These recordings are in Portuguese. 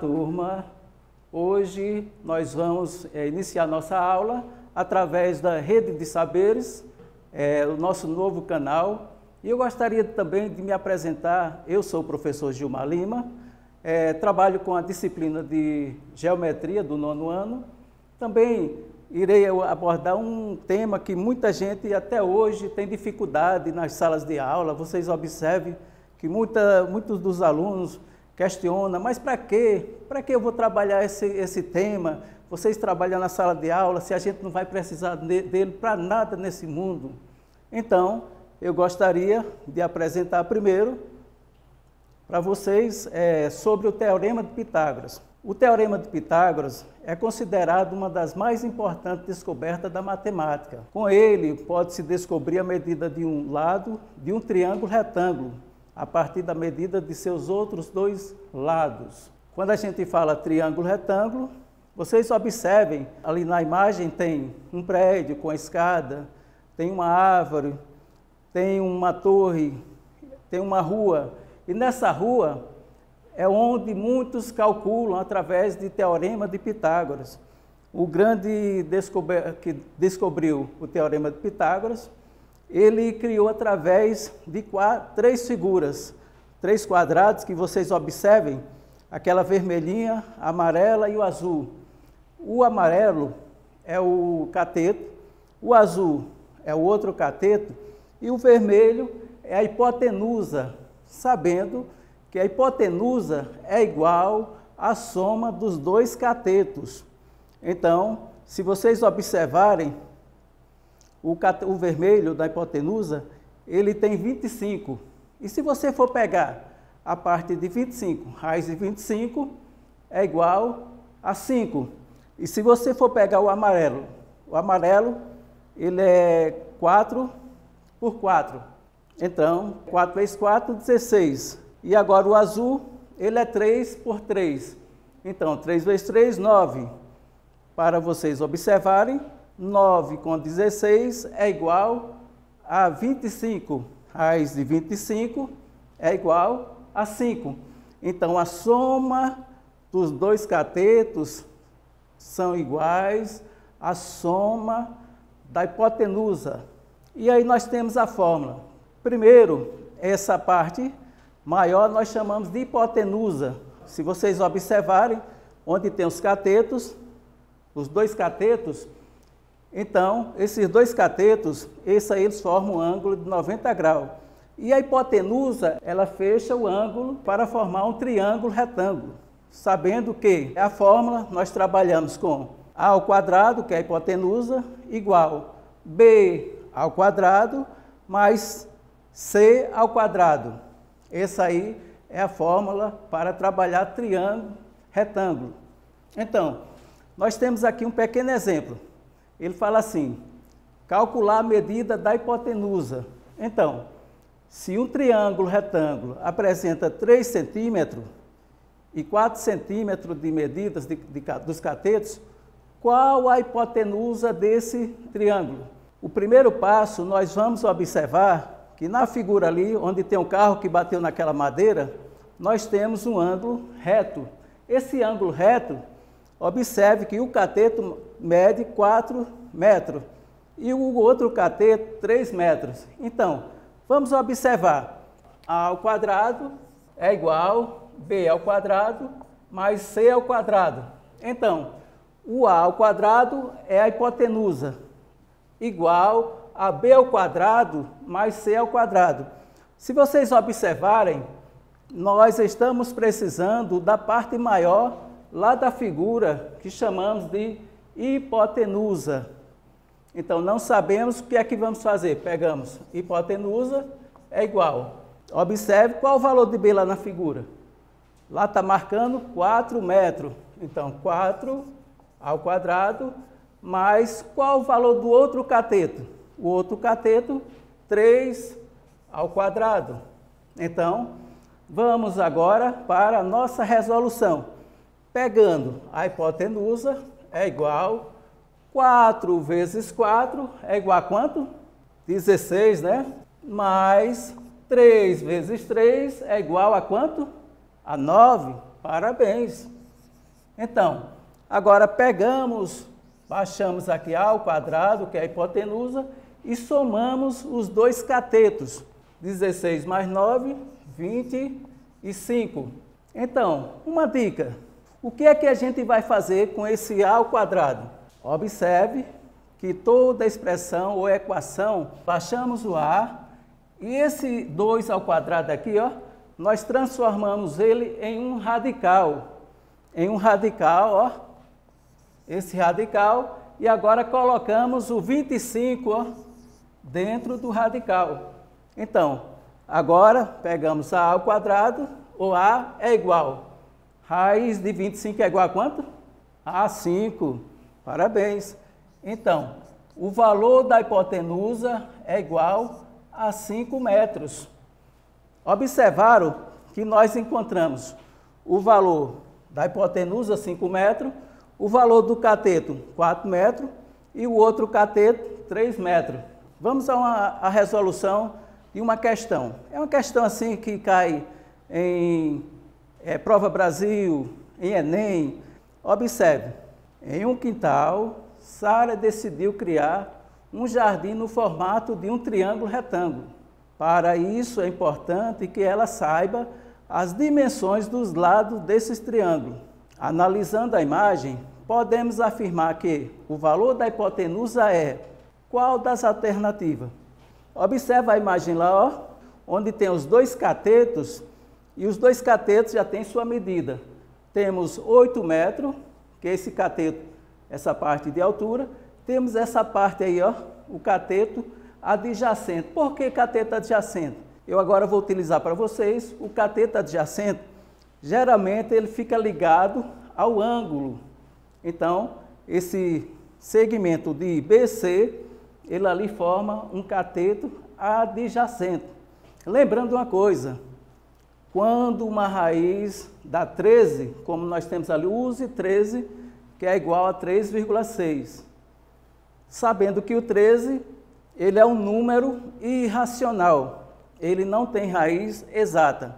turma! Hoje nós vamos iniciar nossa aula através da Rede de Saberes, o nosso novo canal. E eu gostaria também de me apresentar. Eu sou o professor Gilmar Lima, trabalho com a disciplina de Geometria do 9º ano. Também irei abordar um tema que muita gente até hoje tem dificuldade nas salas de aula. Vocês observem que muitos dos alunos questionam, mas para quê? Para que eu vou trabalhar esse tema? Vocês trabalham na sala de aula, se a gente não vai precisar dele para nada nesse mundo. Então, eu gostaria de apresentar primeiro para vocês sobre o Teorema de Pitágoras. O Teorema de Pitágoras é considerado uma das mais importantes descobertas da matemática. Com ele, pode-se descobrir a medida de um lado de um triângulo retângulo, a partir da medida de seus outros dois lados. Quando a gente fala triângulo retângulo, vocês observem, ali na imagem tem um prédio com escada, tem uma árvore, tem uma torre, tem uma rua, e nessa rua é onde muitos calculam através de Teorema de Pitágoras. O grande que descobriu o Teorema de Pitágoras, ele criou através de três figuras, três quadrados que vocês observem, aquela vermelhinha, a amarela e o azul. O amarelo é o cateto, o azul é o outro cateto e o vermelho é a hipotenusa, sabendo que a hipotenusa é igual à soma dos dois catetos. Então, se vocês observarem, o vermelho da hipotenusa, ele tem 25. E se você for pegar a parte de 25, raiz de 25 é igual a 5. E se você for pegar o amarelo ele é 4 por 4. Então, 4 vezes 4, 16. E agora o azul, ele é 3 por 3. Então, 3 vezes 3, 9. Para vocês observarem, 9 com 16 é igual a 25. Raiz de 25 é igual a 5. Então, a soma dos dois catetos são iguais à soma da hipotenusa. E aí nós temos a fórmula. Primeiro, essa parte maior nós chamamos de hipotenusa. Se vocês observarem, onde tem os catetos, os dois catetos, então, esses dois catetos, eles formam um ângulo de 90 graus. E a hipotenusa, ela fecha o ângulo para formar um triângulo retângulo. Sabendo que a fórmula, nós trabalhamos com a ao quadrado, que é a hipotenusa, igual b ao quadrado, mais c ao quadrado. Essa aí é a fórmula para trabalhar triângulo retângulo. Então, nós temos aqui um pequeno exemplo. Ele fala assim, calcular a medida da hipotenusa. Então, se um triângulo retângulo apresenta 3 centímetros e 4 centímetros de medidas dos catetos, qual a hipotenusa desse triângulo? O primeiro passo, nós vamos observar que na figura ali, onde tem um carro que bateu naquela madeira, nós temos um ângulo reto. Esse ângulo reto, observe que o cateto mede 4 metros e o outro cateto 3 metros. Então, vamos observar. A ao quadrado é igual b ao quadrado mais c ao quadrado. Então, o a ao quadrado é a hipotenusa, igual a b ao quadrado mais c ao quadrado. Se vocês observarem, nós estamos precisando da parte maior lá da figura que chamamos de hipotenusa. Então, não sabemos o que é que vamos fazer. Pegamos hipotenusa é igual. Observe qual o valor de b lá na figura. Lá está marcando 4 metros. Então, 4 ao quadrado mais qual o valor do outro cateto? O outro cateto, 3 ao quadrado. Então, vamos agora para a nossa resolução. Pegando a hipotenusa, é igual 4 vezes 4 é igual a quanto? 16, né? Mais 3 vezes 3 é igual a quanto? A 9. Parabéns. Então, agora baixamos aqui A ao quadrado, que é a hipotenusa, e somamos os dois catetos. 16 mais 9, 25. Então, uma dica. O que é que a gente vai fazer com esse A ao quadrado? Observe que toda expressão ou equação, baixamos o A, e esse 2 ao quadrado aqui, ó, nós transformamos ele em um radical. Em um radical, ó, esse radical, e agora colocamos o 25, ó, dentro do radical. Então, agora pegamos A ao quadrado, o A é igual. Raiz de 25 é igual a quanto? A 5. Parabéns. Então, o valor da hipotenusa é igual a 5 metros. Observaram que nós encontramos o valor da hipotenusa, 5 metros, o valor do cateto, 4 metros, e o outro cateto, 3 metros. Vamos a resolução de uma questão. É uma questão assim que cai em Prova Brasil, em Enem. Observe, em um quintal, Sara decidiu criar um jardim no formato de um triângulo retângulo. Para isso é importante que ela saiba as dimensões dos lados desses triângulos. Analisando a imagem, podemos afirmar que o valor da hipotenusa é qual das alternativas? Observa a imagem lá, ó, onde tem os dois catetos, e os dois catetos já têm sua medida. Temos 8 metros, que é esse cateto, essa parte de altura. Temos essa parte aí, ó, o cateto adjacente. Por que cateto adjacente? Eu agora vou utilizar para vocês o cateto adjacente. Geralmente ele fica ligado ao ângulo. Então, esse segmento de BC, ele ali forma um cateto adjacente. Lembrando uma coisa, quando uma raiz dá 13, como nós temos ali, use 13, que é igual a 3,6. Sabendo que o 13, ele é um número irracional, ele não tem raiz exata.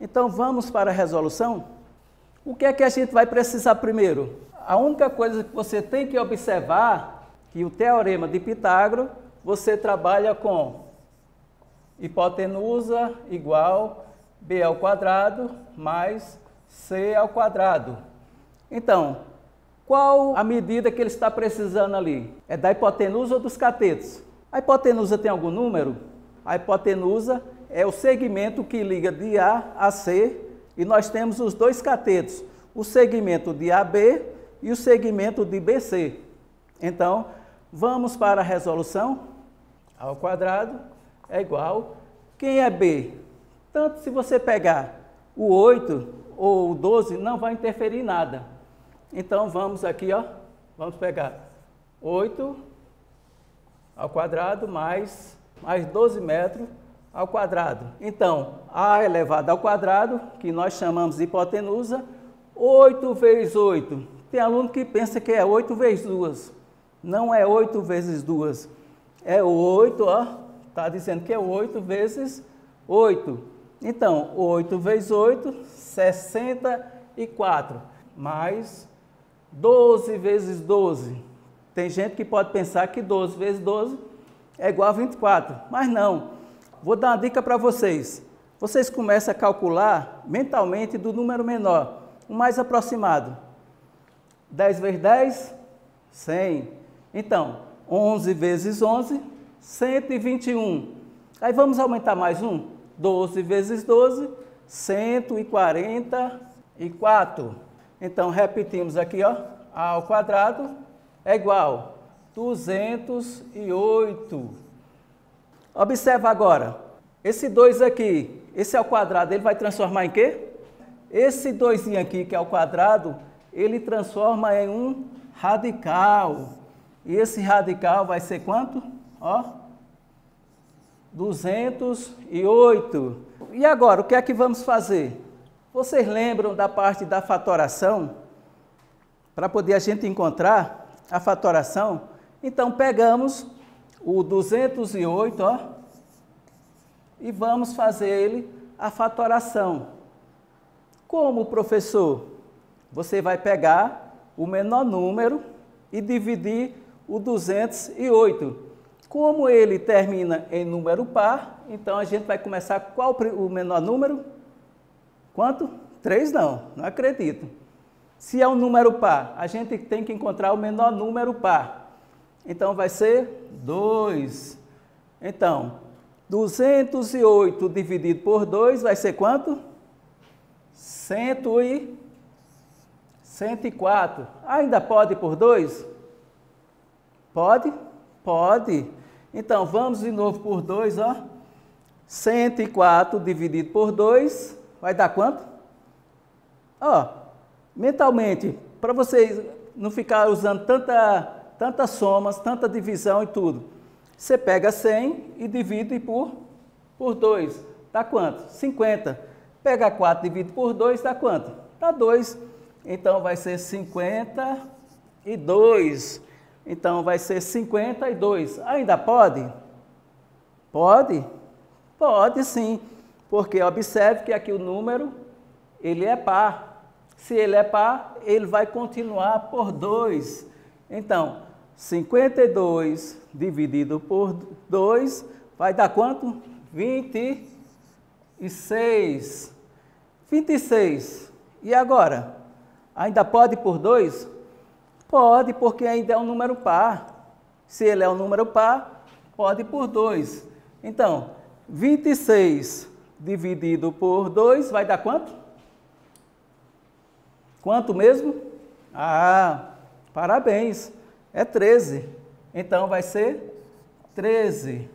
Então, vamos para a resolução? O que é que a gente vai precisar primeiro? A única coisa que você tem que observar, que o teorema de Pitágoras, você trabalha com hipotenusa igual B ao quadrado mais C ao quadrado. Então, qual a medida que ele está precisando ali? É da hipotenusa ou dos catetos? A hipotenusa tem algum número? A hipotenusa é o segmento que liga de A a C, e nós temos os dois catetos, o segmento de AB e o segmento de BC. Então, vamos para a resolução. A ao quadrado é igual. Quem é B? Tanto se você pegar o 8 ou o 12, não vai interferir em nada. Então, vamos aqui, ó, vamos pegar 8 ao quadrado mais 12 metros ao quadrado. Então, A elevado ao quadrado, que nós chamamos de hipotenusa, 8 vezes 8. Tem aluno que pensa que é 8 vezes 2. Não é 8 vezes 2. É 8, ó, está dizendo que é 8 vezes 8. Então, 8 vezes 8, 64. Mais 12 vezes 12. Tem gente que pode pensar que 12 vezes 12 é igual a 24. Mas não. Vou dar uma dica para vocês. Vocês começam a calcular mentalmente do número menor, o mais aproximado. 10 vezes 10, 100. Então, 11 vezes 11, 121. Aí vamos aumentar mais um. 12 vezes 12, 144. Então, repetimos aqui, ó. A ao quadrado é igual a 208. Observa agora. Esse 2 aqui, esse ao quadrado, ele vai transformar em quê? Esse 2 aqui, que é ao quadrado, ele transforma em um radical. E esse radical vai ser quanto? Ó, 208. E agora, o que é que vamos fazer? Vocês lembram da parte da fatoração? Para poder a gente encontrar a fatoração, então pegamos o 208, ó, e vamos fazer ele a fatoração. Como, professor? você vai pegar o menor número e dividir o 208. Como ele termina em número par, então a gente vai começar qual o menor número? Quanto? 3 não acredito. Se é um número par, a gente tem que encontrar o menor número par. Então vai ser 2. Então, 208 dividido por 2 vai ser quanto? 104. Ainda pode por 2? Pode? Pode. Então, vamos de novo por 2, ó. 104 dividido por 2 vai dar quanto? Ó, mentalmente, para vocês não ficar usando tantas somas, tanta divisão e tudo. Você pega 100 e divide por 2. Dá quanto? 50. Pega 4 e divide por 2, dá quanto? Dá 2. Então, vai ser 52. Então, vai ser 52. Ainda pode? Pode? Pode sim. Porque observe que aqui o número, ele é par. Se ele é par, ele vai continuar por 2. Então, 52 dividido por 2 vai dar quanto? 26. 26. E agora? Ainda pode por 2? Pode, porque ainda é um número par. Se ele é um número par, pode por 2. Então, 26 dividido por 2 vai dar quanto? Quanto mesmo? Ah, parabéns! É 13. Então, vai ser 13.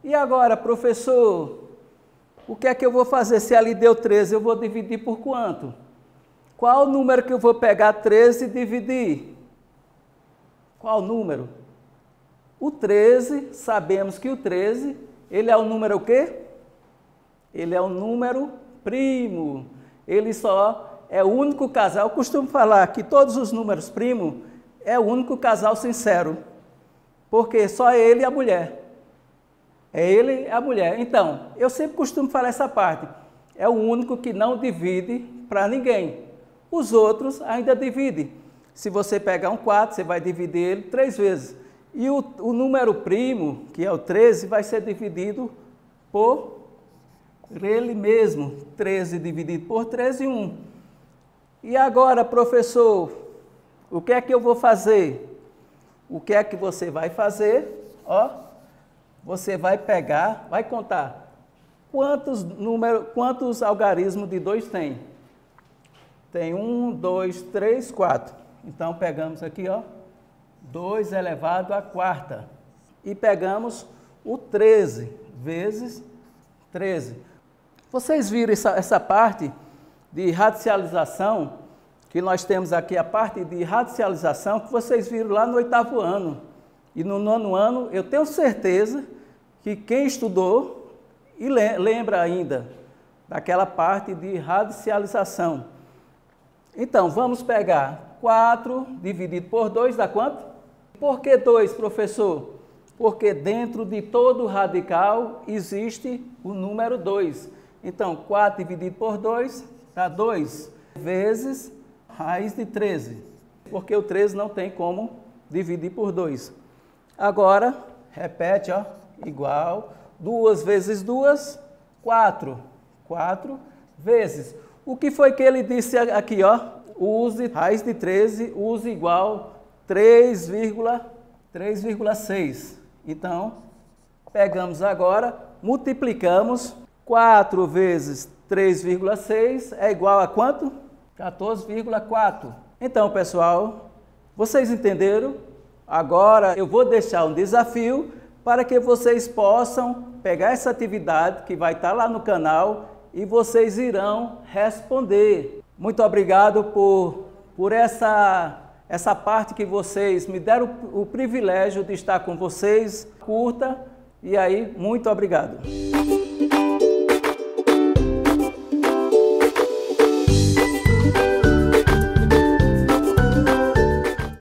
E agora, professor, o que é que eu vou fazer? Se ali deu 13, eu vou dividir por quanto? Qual o número que eu vou pegar 13 e dividir? Qual número? O 13, sabemos que o 13, ele é o número o quê? Ele é um número primo. Ele só é o único casal. Eu costumo falar que todos os números primos é o único casal sincero, porque só ele e a mulher. É ele e a mulher. Então, eu sempre costumo falar essa parte. É o único que não divide para ninguém. Os outros ainda dividem. Se você pegar um 4, você vai dividir ele 3 vezes. E o número primo, que é o 13, vai ser dividido por ele mesmo. 13 dividido por 13, 1. E agora, professor, o que é que eu vou fazer? O que é que você vai fazer? Ó, você vai pegar, vai contar quantos algarismos de 2 tem. Tem 1, 2, 3, 4. Então, pegamos aqui, ó, 2 elevado à quarta. E pegamos o 13 vezes 13. Vocês viram essa parte de radicialização, que nós temos aqui a parte de radicialização, que vocês viram lá no 8º ano. E no 9º ano, eu tenho certeza que quem estudou e lembra ainda daquela parte de radicialização. Então, vamos pegar 4 dividido por 2, dá quanto? Por que 2, professor? Porque dentro de todo radical existe o número 2. Então, 4 dividido por 2 dá 2 vezes raiz de 13. Porque o 13 não tem como dividir por 2. Agora, repete, ó, igual, 2 vezes 2, 4. 4 vezes. O que foi que ele disse aqui, ó? Use raiz de 13, use igual 3,6. Então, pegamos agora, multiplicamos, 4 vezes 3,6 é igual a quanto? 14,4. Então, pessoal, vocês entenderam? Agora eu vou deixar um desafio para que vocês possam pegar essa atividade que vai estar lá no canal e vocês irão responder. Muito obrigado por essa parte que vocês me deram o privilégio de estar com vocês. Curta e aí, muito obrigado.